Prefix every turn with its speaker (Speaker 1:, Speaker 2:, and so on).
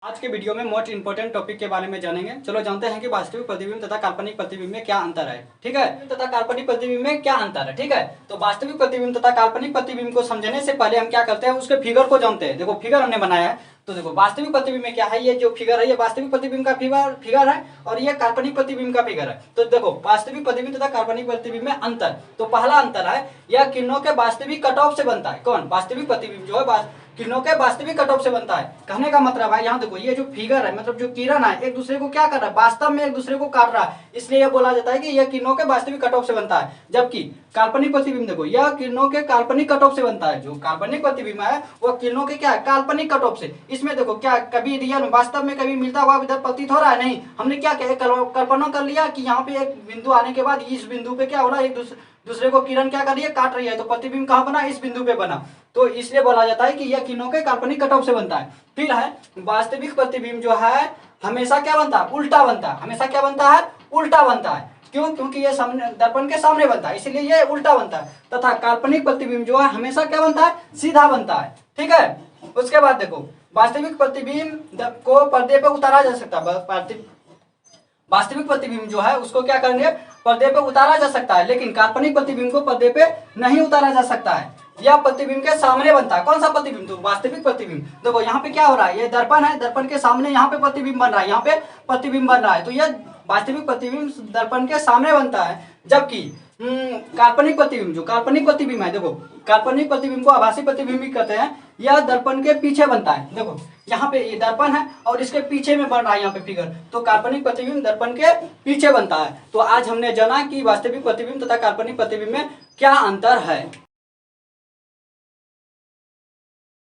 Speaker 1: आज के वीडियो में मोस्ट इंपोर्टेंट टॉपिक के बारे में जानेंगे। चलो जानते हैं कि वास्तविक प्रतिबिंब तथा काल्पनिक प्रतिबिंब में क्या अंतर है। ठीक है, तथा काल्पनिक प्रतिबिंब में क्या अंतर है। ठीक है, तो वास्तविक प्रतिबिंब तथा काल्पनिक प्रतिबिंब को समझने से पहले हम क्या करते हैं, उसके फिगर को जानते हैं। देखो फिगर हमने बनाया है, तो देखो वास्तविक प्रतिबिंब में क्या है, ये जो फिगर है ये वास्तविक प्रतिबिंब का फिगर है और ये काल्पनिक प्रतिबिंब का फिगर है। तो देखो वास्तविक प्रतिबिंब तथा काल्पनिक प्रतिबिंब में अंतर, तो पहला अंतर है यह किरणों के वास्तविक कट ऑफ से बनता है। कौन? वास्तविक प्रतिबिंब जो है किरणों के वास्तविक कट ऑफ से बनता है। कहने का मतलब है, यहाँ देखो ये जो फिगर है, मतलब जो किरण है एक दूसरे को क्या कर रहा है, वास्तव में एक दूसरे को काट रहा है, इसलिए यह बोला जाता है कि यह किरणों के वास्तविक कट ऑफ से बनता है। जबकि काल्पनिक प्रतिबिंब देखो यह किरणों के काल्पनिक कट ऑफ से बनता है। जो काल्पनिक प्रतिबिंब है वह किरणों के क्या है, काल्पनिक कट ऑफ से। इसमें देखो क्या कभी रियल वास्तव में कभी मिलता हुआ इधर प्रतीत हो रहा है, नहीं। हमने क्या कल्पना कर लिया कि यहाँ पे एक बिंदु आने के बाद इस बिंदु पे क्या हो रहा है, एक दूसरे को किरण क्या कर रही है, काट रही है। तो प्रतिबिंब कहाँ बना, इस बिंदु पे बना। तो इसलिए बोला जाता है कि यह किरणों के काल्पनिक कट ऑफ से बनता है। फिर है वास्तविक प्रतिबिंब जो है हमेशा क्या बनता है, उल्टा बनता है। हमेशा क्या बनता है, उल्टा बनता है। क्यों? क्योंकि ये सामने दर्पण के सामने बनता है, इसलिए ये उल्टा बनता है। तथा काल्पनिक प्रतिबिंब जो है हमेशा क्या बनता है, सीधा बनता है। ठीक है, उसके बाद देखो वास्तविक प्रतिबिंब को पर्दे पे उतारा जा सकता है। वास्तविक प्रतिबिंब जो है उसको क्या करेंगे, पर्दे पे उतारा जा सकता है, लेकिन काल्पनिक प्रतिबिंब को पर्दे पे नहीं उतारा जा सकता है। यह प्रतिबिंब के सामने बनता है। कौन सा प्रतिबिंब? तो वास्तविक प्रतिबिंब। देखो यहाँ पे क्या हो रहा है, ये दर्पण है, दर्पण के सामने यहाँ पे प्रतिबिंब बन रहा है, यहाँ पे प्रतिबिंब बन रहा है। तो यह वास्तविक प्रतिबिंब दर्पण के सामने बनता है। जबकि काल्पनिक प्रतिबिंब, जो काल्पनिक प्रतिबिंब है, देखो काल्पनिक प्रतिबिंब को आभासी प्रतिबिंब भी कहते हैं। यह दर्पण के पीछे बनता है। देखो यहाँ पे ये दर्पण है और इसके पीछे में बन रहा है यहाँ पे फिगर, तो काल्पनिक प्रतिबिंब दर्पण के पीछे बनता है। तो आज हमने जाना कि वास्तविक प्रतिबिंब तथा काल्पनिक प्रतिबिंब में क्या अंतर है।